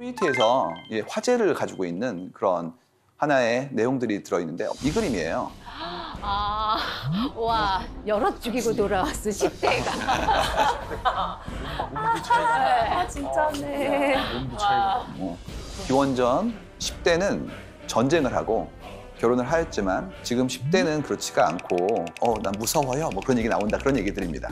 커뮤니티에서 화제를 가지고 있는 그런 하나의 내용들이 들어있는데 이 그림이에요. 와, 여럿 죽이고 돌아왔어, 10대가. 진짜네. 기원전 10대는 전쟁을 하고 결혼을 하였지만 지금 10대는 그렇지가 않고 난 무서워요 뭐 그런 얘기 나온다 그런 얘기들입니다.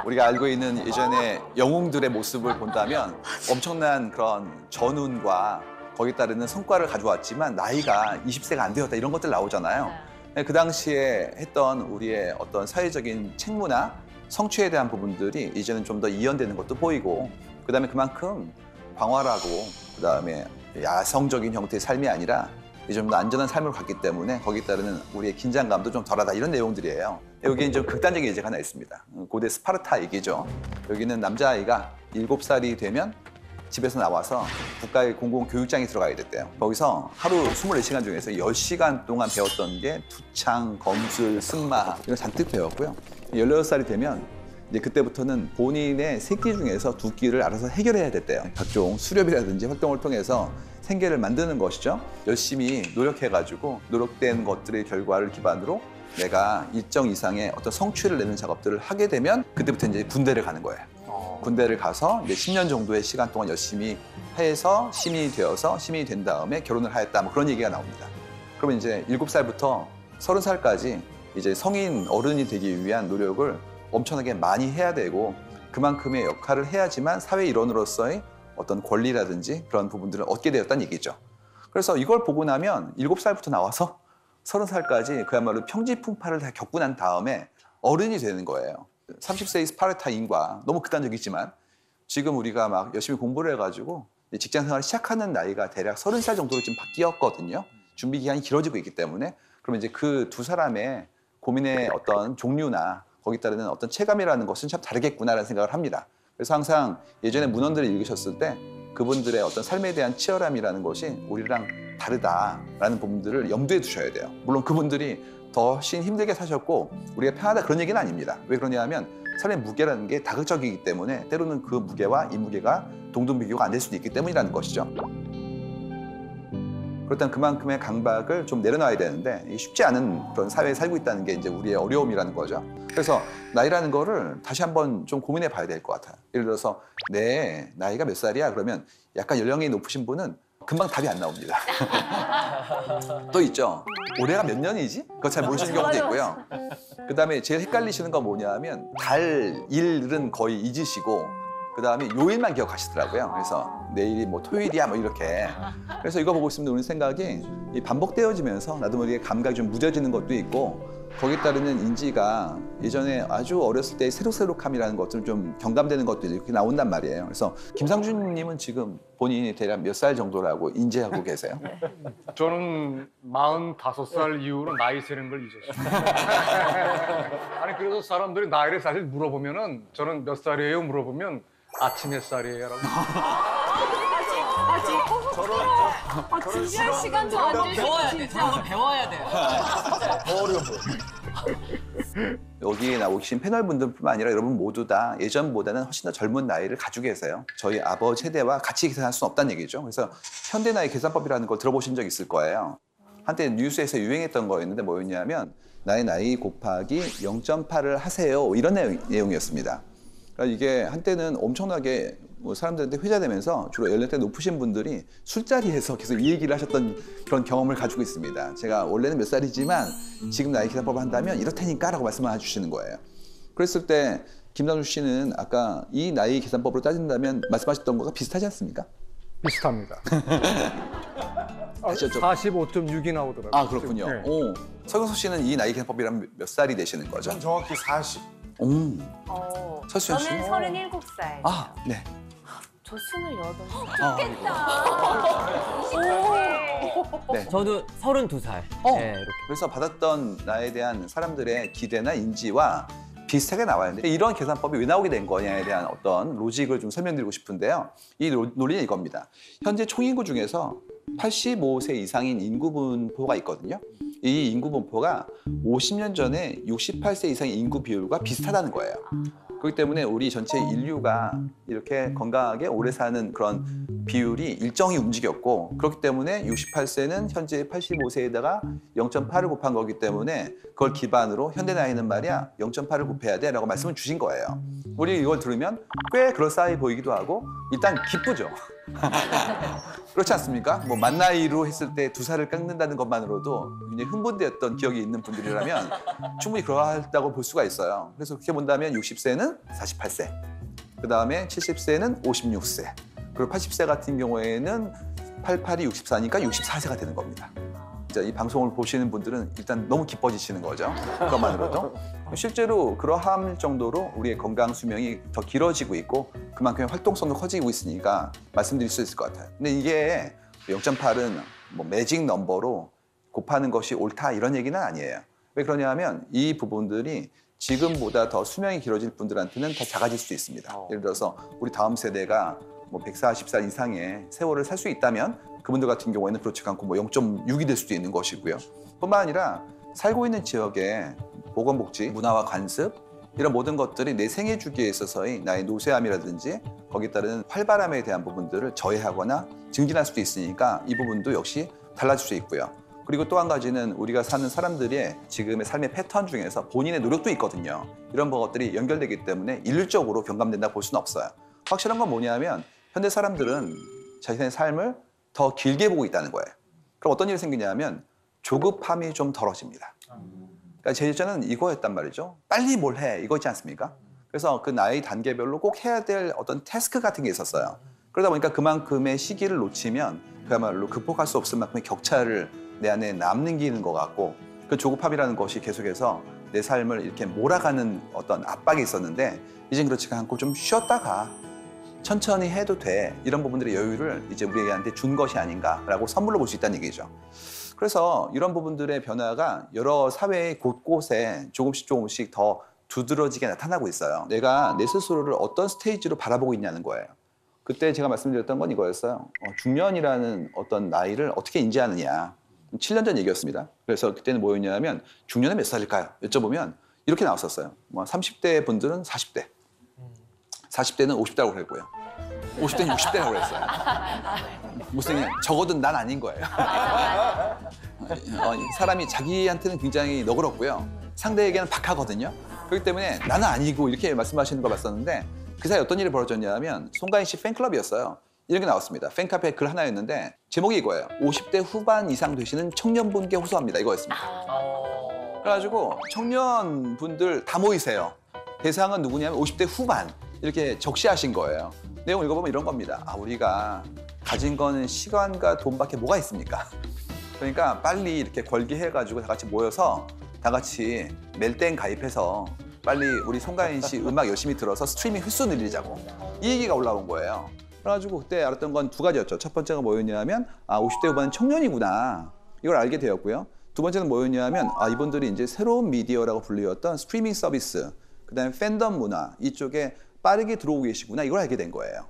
우리가 알고 있는 예전의 영웅들의 모습을 본다면 엄청난 그런 전운과 거기에 따르는 성과를 가져왔지만 나이가 20세가 안 되었다 이런 것들 나오잖아요. 그 당시에 했던 우리의 어떤 사회적인 책무나 성취에 대한 부분들이 이제는 좀 더 이연되는 것도 보이고 그다음에 그만큼 광활하고 그다음에 야성적인 형태의 삶이 아니라 좀 더 안전한 삶을 갖기 때문에 거기에 따르는 우리의 긴장감도 좀 덜하다 이런 내용들이에요. 여기에 좀 극단적인 예제가 하나 있습니다. 고대 스파르타 얘기죠. 여기는 남자아이가 7살이 되면 집에서 나와서 국가의 공공교육장에 들어가야 됐대요. 거기서 하루 24시간 중에서 10시간 동안 배웠던 게 투창, 검술, 승마 이런 잔뜩 배웠고요. 16살이 되면 이제 그때부터는 본인의 새끼 중에서 2끼를 알아서 해결해야 됐대요. 각종 수렵이라든지 활동을 통해서 생계를 만드는 것이죠. 열심히 노력해가지고 노력된 것들의 결과를 기반으로 내가 일정 이상의 어떤 성취를 내는 작업들을 하게 되면 그때부터 이제 군대를 가는 거예요. 군대를 가서 이제 10년 정도의 시간 동안 열심히 해서 시민이 되어서 시민이 된 다음에 결혼을 하였다 뭐 그런 얘기가 나옵니다. 그러면 이제 7살부터 30살까지 이제 성인 어른이 되기 위한 노력을 엄청나게 많이 해야 되고 그만큼의 역할을 해야지만 사회 일원으로서의 어떤 권리라든지 그런 부분들을 얻게 되었다는 얘기죠. 그래서 이걸 보고 나면 7살부터 나와서 30살까지 그야말로 평지풍파를 다 겪고 난 다음에 어른이 되는 거예요. 30세의 스파르타인과 너무 극단적이지만 지금 우리가 막 열심히 공부를 해가지고 직장 생활을 시작하는 나이가 대략 30살 정도로 지금 바뀌었거든요. 준비 기간이 길어지고 있기 때문에 그러면 이제 그 두 사람의 고민의 어떤 종류나 거기에 따르는 어떤 체감이라는 것은 참 다르겠구나라는 생각을 합니다. 그래서 항상 예전에 문헌들을 읽으셨을 때 그분들의 어떤 삶에 대한 치열함이라는 것이 우리랑 다르다라는 부분들을 염두에 두셔야 돼요. 물론 그분들이 더 훨씬 힘들게 사셨고 우리가 편하다 그런 얘기는 아닙니다. 왜 그러냐 하면 삶의 무게라는 게 다각적이기 때문에 때로는 그 무게와 이 무게가 동등비교가 안 될 수도 있기 때문이라는 것이죠. 그렇다면 그만큼의 강박을 좀 내려놔야 되는데 쉽지 않은 그런 사회에 살고 있다는 게 이제 우리의 어려움이라는 거죠. 그래서 나이라는 거를 다시 한번 좀 고민해 봐야 될 것 같아요. 예를 들어서 내 나이가 몇 살이야? 그러면 약간 연령이 높으신 분은 금방 답이 안 나옵니다. 또 있죠. 올해가 몇 년이지? 그거 잘 모르시는 경우도 있고요. 그다음에 제일 헷갈리시는 건 뭐냐 하면 달, 일은 거의 잊으시고 그다음에 요일만 기억하시더라고요. 그래서 내일이 뭐 토요일이야 뭐 이렇게. 그래서 이거 보고 있으면 우리 생각이 반복되어지면서 나도 모르게 감각이 좀 무뎌지는 것도 있고 거기에 따르는 인지가 예전에 아주 어렸을 때의 새록새록함이라는 것들 좀 경감되는 것들이 이렇게 나온단 말이에요. 그래서 김상준님은 지금 본인이 대략 몇 살 정도라고 인지하고 계세요? 저는 45살 이후로 나이 세는 걸 잊었어요. 아니 그래서 사람들이 나이를 사실 물어보면은 저는 몇 살이에요 물어보면 아침 햇살이에요라고. 진지할 시간도 안 배워야 돼. 그런 건 배워야 돼. 어려워. 여기 나오신 패널분들뿐만 아니라 여러분 모두 다 예전보다는 훨씬 더 젊은 나이를 가지고 계세요. 저희 아버지 세대와 같이 계산할 수는 없다는 얘기죠. 그래서 현대 나이 계산법이라는 걸 들어보신 적 있을 거예요. 한때 뉴스에서 유행했던 거였는데 뭐였냐면 나의 나이 곱하기 0.8을 하세요. 이런 내용이었습니다. 그러니까 이게 한때는 엄청나게 사람들한테 회자되면서 주로 연령대 높으신 분들이 술자리에서 계속 이 얘기를 하셨던 그런 경험을 가지고 있습니다. 제가 원래는 몇 살이지만 지금 나이 계산법을 한다면 이렇다니까 라고 말씀을 해주시는 거예요. 그랬을 때 김상준 씨는 아까 이 나이 계산법으로 따진다면 말씀하셨던 거가 비슷하지 않습니까? 비슷합니다. 아시죠? 45.6이 나오더라고요. 아 그렇군요. 네. 오, 서경석 씨는 이 나이 계산법이라면 몇 살이 되시는 거죠? 전 정확히 40. 서수연 씨? 저는 37살. 아, 네. 저 28살. 네. 저도 32살. 네, 이렇게. 그래서 받았던 나에 대한 사람들의 기대나 인지와 비슷하게 나와요. 이런 계산법이 왜 나오게 된 거냐에 대한 어떤 로직을 좀 설명드리고 싶은데요. 이 논리는 이겁니다. 현재 총인구 중에서 85세 이상인 인구 분포가 있거든요. 이 인구 분포가 50년 전에 68세 이상의 인구 비율과 비슷하다는 거예요. 그렇기 때문에 우리 전체 인류가 이렇게 건강하게 오래 사는 그런 비율이 일정히 움직였고 그렇기 때문에 68세는 현재 85세에다가 0.8을 곱한 거기 때문에 그걸 기반으로 현대 나이는 말이야 0.8을 곱해야 돼 라고 말씀을 주신 거예요. 우리 이걸 들으면 꽤 그럴싸해 보이기도 하고 일단 기쁘죠. 그렇지 않습니까? 뭐 만 나이로 했을 때 2살을 깎는다는 것만으로도 굉장히 흥분되었던 기억이 있는 분들이라면 충분히 그러하다고 볼 수가 있어요. 그래서 그렇게 본다면 60세는 48세, 그 다음에 70세는 56세, 그리고 80세 같은 경우에는 88이 64니까 64세가 되는 겁니다. 자, 이 방송을 보시는 분들은 일단 너무 기뻐지시는 거죠. 그것만으로도. 실제로 그러할 정도로 우리의 건강 수명이 더 길어지고 있고 그만큼 활동성도 커지고 있으니까 말씀드릴 수 있을 것 같아요. 근데 이게 0.8은 뭐 매직 넘버로 곱하는 것이 옳다 이런 얘기는 아니에요. 왜 그러냐면 이 부분들이 지금보다 더 수명이 길어질 분들한테는 더 작아질 수 있습니다. 예를 들어서 우리 다음 세대가 뭐 140살 이상의 세월을 살 수 있다면 그분들 같은 경우에는 그렇지 않고 뭐 0.6이 될 수도 있는 것이고요. 뿐만 아니라 살고 있는 지역의 보건복지, 문화와 관습 이런 모든 것들이 내 생애 주기에 있어서의 나의 노쇠함이라든지 거기에 따른 활발함에 대한 부분들을 저해하거나 증진할 수도 있으니까 이 부분도 역시 달라질 수 있고요. 그리고 또 한 가지는 우리가 사는 사람들의 지금의 삶의 패턴 중에서 본인의 노력도 있거든요. 이런 것들이 연결되기 때문에 일률적으로 경감된다고 볼 수는 없어요. 확실한 건 뭐냐면 현대 사람들은 자신의 삶을 더 길게 보고 있다는 거예요. 그럼 어떤 일이 생기냐면 조급함이 좀 덜어집니다. 그러니까 제 예전은 이거였단 말이죠. 빨리 뭘 해, 이거 있지 않습니까? 그래서 그 나이 단계별로 꼭 해야 될 어떤 태스크 같은 게 있었어요. 그러다 보니까 그만큼의 시기를 놓치면 그야말로 극복할 수 없을 만큼의 격차를 내 안에 남기는 것 같고 그 조급함이라는 것이 계속해서 내 삶을 이렇게 몰아가는 어떤 압박이 있었는데 이젠 그렇지가 않고 좀 쉬었다가 천천히 해도 돼. 이런 부분들의 여유를 이제 우리한테 준 것이 아닌가라고 선물로 볼 수 있다는 얘기죠. 그래서 이런 부분들의 변화가 여러 사회의 곳곳에 조금씩 더 두드러지게 나타나고 있어요. 내가 내 스스로를 어떤 스테이지로 바라보고 있냐는 거예요. 그때 제가 말씀드렸던 건 이거였어요. 중년이라는 어떤 나이를 어떻게 인지하느냐. 7년 전 얘기였습니다. 그래서 그때는 뭐였냐면 중년은 몇 살일까요? 여쭤보면 이렇게 나왔었어요. 뭐 30대 분들은 40대, 40대는 50대라고 그랬고요. 50대는 60대라고 그랬어요. 무슨 적어도 난 아닌 거예요. 사람이 자기한테는 굉장히 너그럽고요. 상대에게는 박하거든요. 그렇기 때문에 나는 아니고 이렇게 말씀하시는 거 봤었는데 그 사이 어떤 일이 벌어졌냐면 송가인 씨 팬클럽이었어요. 이런 게 나왔습니다. 팬카페 글 하나였는데 제목이 이거예요. 50대 후반 이상 되시는 청년분께 호소합니다. 이거였습니다. 그래가지고 청년분들 다 모이세요. 대상은 누구냐면 50대 후반 이렇게 적시하신 거예요. 내용 읽어보면 이런 겁니다. 우리가 가진 거는 시간과 돈밖에 뭐가 있습니까? 그러니까 빨리 이렇게 걸기해가지고 다 같이 모여서 다 같이 멜땡 가입해서 빨리 우리 송가인 씨 음악 열심히 들어서 스트리밍 횟수 늘리자고 이 얘기가 올라온 거예요. 그래가지고 그때 알았던 건 두 가지였죠. 첫 번째가 뭐였냐면 50대 후반은 청년이구나 이걸 알게 되었고요. 두 번째는 뭐였냐면 이분들이 이제 새로운 미디어라고 불리웠던 스트리밍 서비스 그다음에 팬덤 문화 이쪽에 빠르게 들어오고 계시구나 이걸 알게 된 거예요.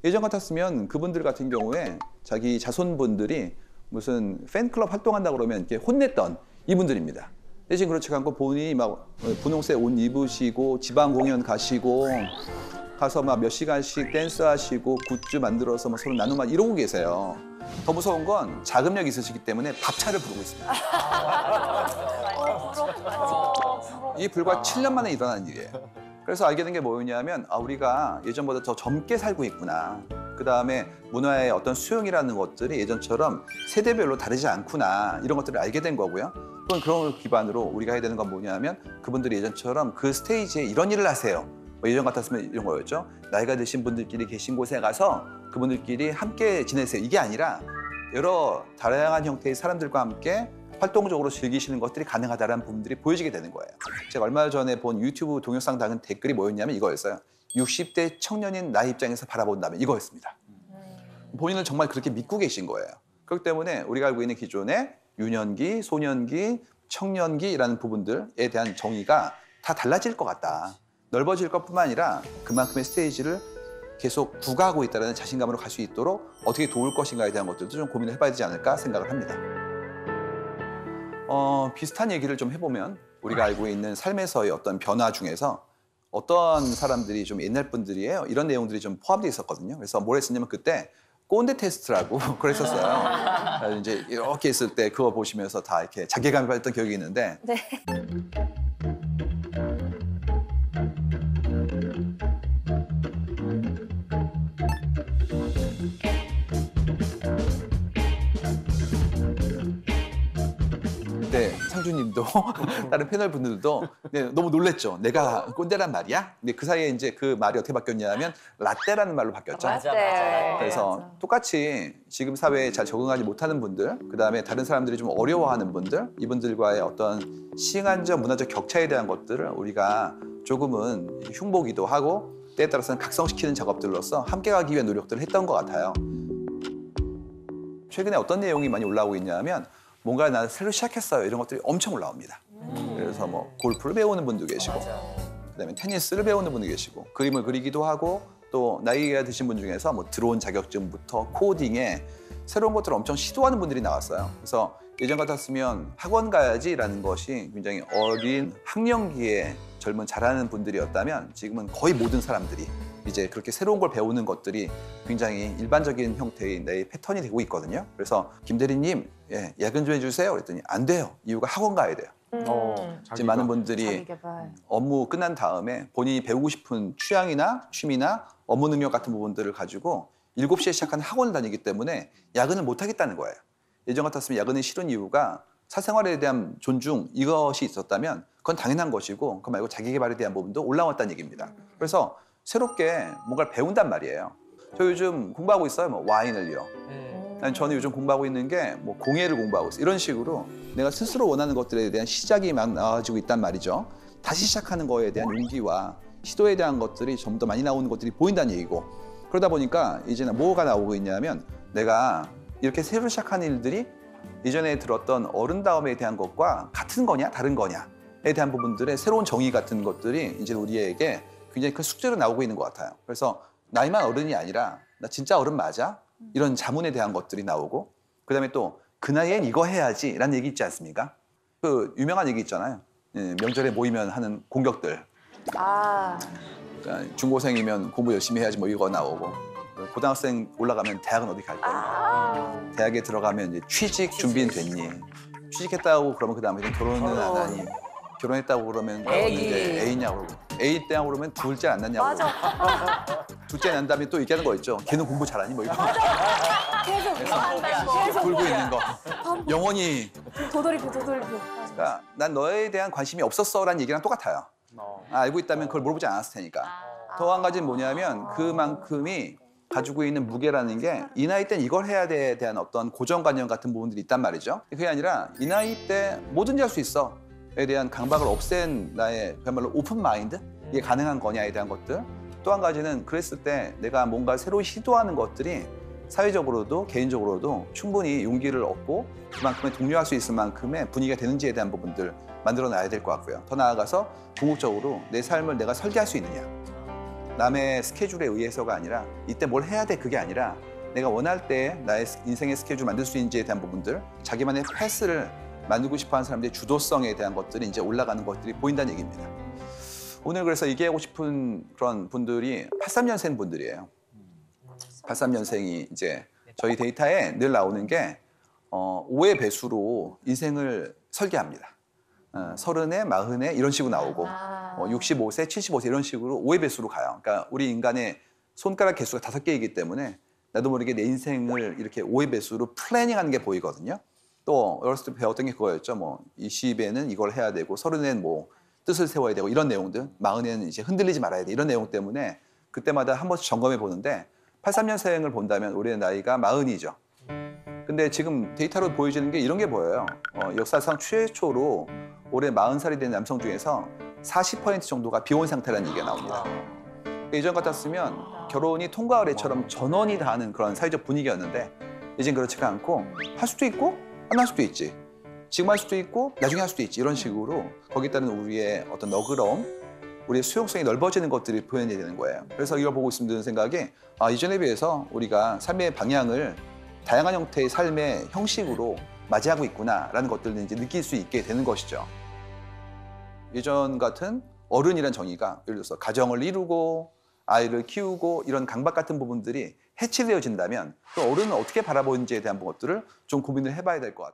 예전 같았으면 그분들 같은 경우에 자기 자손분들이 무슨 팬클럽 활동한다고 그러면 이렇게 혼냈던 이분들입니다. 대신 그렇지 않고 본인이 막 분홍색 옷 입으시고 지방 공연 가시고 가서 막 몇 시간씩 댄스하시고 굿즈 만들어서 막 서로 나누고 막 이러고 계세요. 더 무서운 건 자금력이 있으시기 때문에 밥차를 부르고 있습니다. 이게 불과 7년 만에 일어난 일이에요. 그래서 알게 된 게 뭐였냐면 우리가 예전보다 더 젊게 살고 있구나. 그 다음에 문화의 어떤 수용이라는 것들이 예전처럼 세대별로 다르지 않구나. 이런 것들을 알게 된 거고요. 그런 걸 기반으로 우리가 해야 되는 건 뭐냐면 그분들이 예전처럼 그 스테이지에 이런 일을 하세요. 예전 같았으면 이런 거였죠. 나이가 드신 분들끼리 계신 곳에 가서 그분들끼리 함께 지내세요. 이게 아니라 여러 다양한 형태의 사람들과 함께 활동적으로 즐기시는 것들이 가능하다는 부분들이 보여지게 되는 거예요. 제가 얼마 전에 본 유튜브 동영상 다는 댓글이 뭐였냐면 이거였어요. 60대 청년인 나의 입장에서 바라본다면 이거였습니다. 본인을 정말 그렇게 믿고 계신 거예요. 그렇기 때문에 우리가 알고 있는 기존의 유년기, 소년기, 청년기라는 부분들에 대한 정의가 다 달라질 것 같다. 넓어질 것뿐만 아니라 그만큼의 스테이지를 계속 부과하고 있다는 자신감으로 갈 수 있도록 어떻게 도울 것인가에 대한 것들도 좀 고민을 해봐야 되지 않을까 생각을 합니다. 비슷한 얘기를 좀 해보면 우리가 알고 있는 삶에서의 어떤 변화 중에서 어떤 사람들이 좀 옛날 분들이에요. 이런 내용들이 좀 포함되어 있었거든요. 그래서 뭘 했었냐면 그때 꼰대 테스트라고 그랬었어요. 그래서 이제 이렇게 있을 때 그거 보시면서 다 이렇게 자괴감이 받았던 기억이 있는데 네. 네, 상주님도 다른 패널 분들도 네, 너무 놀랬죠. 내가 꼰대란 말이야? 근데 그 사이에 이제 그 말이 어떻게 바뀌었냐면 라떼라는 말로 바뀌었죠. 맞아, 네. 맞아. 그래서 똑같이 지금 사회에 잘 적응하지 못하는 분들, 그다음에 다른 사람들이 좀 어려워하는 분들, 이분들과의 어떤 시간적, 문화적 격차에 대한 것들을 우리가 조금은 흉보기도 하고 때에 따라서는 각성시키는 작업들로서 함께 가기 위한 노력들을 했던 것 같아요. 최근에 어떤 내용이 많이 올라오고 있냐면 뭔가 나 새로 시작했어요 이런 것들이 엄청 올라옵니다. 그래서 뭐 골프를 배우는 분도 계시고 그다음에 테니스를 배우는 분도 계시고 그림을 그리기도 하고 또 나이가 드신 분 중에서 뭐 드론 자격증부터 코딩에 새로운 것들을 엄청 시도하는 분들이 나왔어요. 그래서 예전 같았으면 학원 가야지라는 것이 굉장히 어린 학령기에 젊은 잘하는 분들이었다면 지금은 거의 모든 사람들이 이제 그렇게 새로운 걸 배우는 것들이 굉장히 일반적인 형태의 내 패턴이 되고 있거든요. 그래서 김 대리님 예, 야근 좀 해주세요 그랬더니 안 돼요. 이유가 학원 가야 돼요. 지금 많은 분들이 자기개발. 업무 끝난 다음에 본인이 배우고 싶은 취향이나 취미나 업무 능력 같은 부분들을 가지고 7시에 시작하는 학원을 다니기 때문에 야근을 못 하겠다는 거예요. 예전 같았으면 야근이 싫은 이유가 사생활에 대한 존중 이것이 있었다면 그건 당연한 것이고 그거 말고 자기 개발에 대한 부분도 올라왔다는 얘기입니다. 그래서 새롭게 뭔가를 배운단 말이에요. 저 요즘 공부하고 있어요. 뭐 와인을요. 아니, 저는 요즘 공부하고 있는 게 뭐 공예를 공부하고 있어요. 이런 식으로 내가 스스로 원하는 것들에 대한 시작이 막 나와지고 있단 말이죠. 다시 시작하는 거에 대한 용기와 시도에 대한 것들이 좀 더 많이 나오는 것들이 보인다는 얘기고 그러다 보니까 이제는 뭐가 나오고 있냐면 내가 이렇게 새로 시작하는 일들이 이전에 들었던 어른다움에 대한 것과 같은 거냐 다른 거냐에 대한 부분들의 새로운 정의 같은 것들이 이제 우리에게 굉장히 큰 숙제로 나오고 있는 것 같아요. 그래서 나이만 어른이 아니라 나 진짜 어른 맞아? 이런 자문에 대한 것들이 나오고 그다음에 또 그 나이엔 이거 해야지라는 얘기 있지 않습니까? 그 유명한 얘기 있잖아요. 예, 명절에 모이면 하는 공격들. 아, 그러니까 중고생이면 공부 열심히 해야지 뭐 이거 나오고 고등학생 올라가면 대학은 어디 갈 거니? 대학에 들어가면 이제 취직 준비는 됐니? 취직했다고 그러면 그 다음에 결혼은 안 하니? 결혼했다고 그러면 이제 애이냐고 그러고 애 있다고 그러면 둘째 안 낳냐고 그러고 둘째 난 다음에 또 얘기하는 거 있죠. 걔는 공부 잘하니? 뭐 이거 계속 돌고 있는 거 영원히 도돌이표. 그러니까 난 너에 대한 관심이 없었어라는 얘기랑 똑같아요. 알고 있다면 그걸 물어보지 않았을 테니까. 더 한 가지는 뭐냐면 그만큼이 가지고 있는 무게라는 게 이 나이 땐 이걸 해야 돼에 대한 어떤 고정관념 같은 부분들이 있단 말이죠. 그게 아니라 이 나이 때 뭐든지 할 수 있어 에 대한 강박을 없앤 나의 그야말로 오픈 마인드? 이게 가능한 거냐에 대한 것들. 또 한 가지는 그랬을 때 내가 뭔가 새로 시도하는 것들이 사회적으로도 개인적으로도 충분히 용기를 얻고 그만큼의 독려할 수 있을 만큼의 분위기가 되는지에 대한 부분들 만들어 놔야 될 것 같고요. 더 나아가서 궁극적으로 내 삶을 내가 설계할 수 있느냐. 남의 스케줄에 의해서가 아니라 이때 뭘 해야 돼 그게 아니라 내가 원할 때 나의 인생의 스케줄 만들 수 있는지에 대한 부분들 자기만의 패스를 만들고 싶어하는 사람들의 주도성에 대한 것들이 이제 올라가는 것들이 보인다는 얘기입니다. 오늘 그래서 얘기하고 싶은 그런 분들이 83년생 분들이에요. 83년생이 이제 저희 데이터에 늘 나오는 게 5의 배수로 인생을 설계합니다. 30에, 40에 이런 식으로 나오고 65세, 75세 이런 식으로 5의 배수로 가요. 그러니까 우리 인간의 손가락 개수가 5개이기 때문에 나도 모르게 내 인생을 이렇게 5의 배수로 플래닝하는 게 보이거든요. 또 어렸을 때 배웠던 게 그거였죠. 뭐 20에는 이걸 해야 되고 30에는 뭐 뜻을 세워야 되고 이런 내용들 40에는 이제 흔들리지 말아야 돼 이런 내용 때문에 그때마다 한 번씩 점검해 보는데 83년생을 본다면 올해 나이가 40이죠. 근데 지금 데이터로 보여지는 게 이런 게 보여요. 역사상 최초로 올해 40살이 된 남성 중에서 40% 정도가 비혼 상태라는 얘기가 나옵니다. 예전 같았으면 결혼이 통과 의례처럼 전원이 다 하는 그런 사회적 분위기였는데 이젠 그렇지가 않고 할 수도 있고 안 할 수도 있지. 지금 할 수도 있고 나중에 할 수도 있지. 이런 식으로 거기에 따른 우리의 어떤 너그러움, 우리의 수용성이 넓어지는 것들이 보여야 되는 거예요. 그래서 이걸 보고 있으면 드는 생각이 이전에 비해서 우리가 삶의 방향을 다양한 형태의 삶의 형식으로 맞이하고 있구나라는 것들을 이제 느낄 수 있게 되는 것이죠. 예전 같은 어른이란 정의가 예를 들어서 가정을 이루고 아이를 키우고 이런 강박 같은 부분들이 해치되어진다면 또 어른은 어떻게 바라보는지에 대한 것들을 좀 고민을 해봐야 될 것 같아요.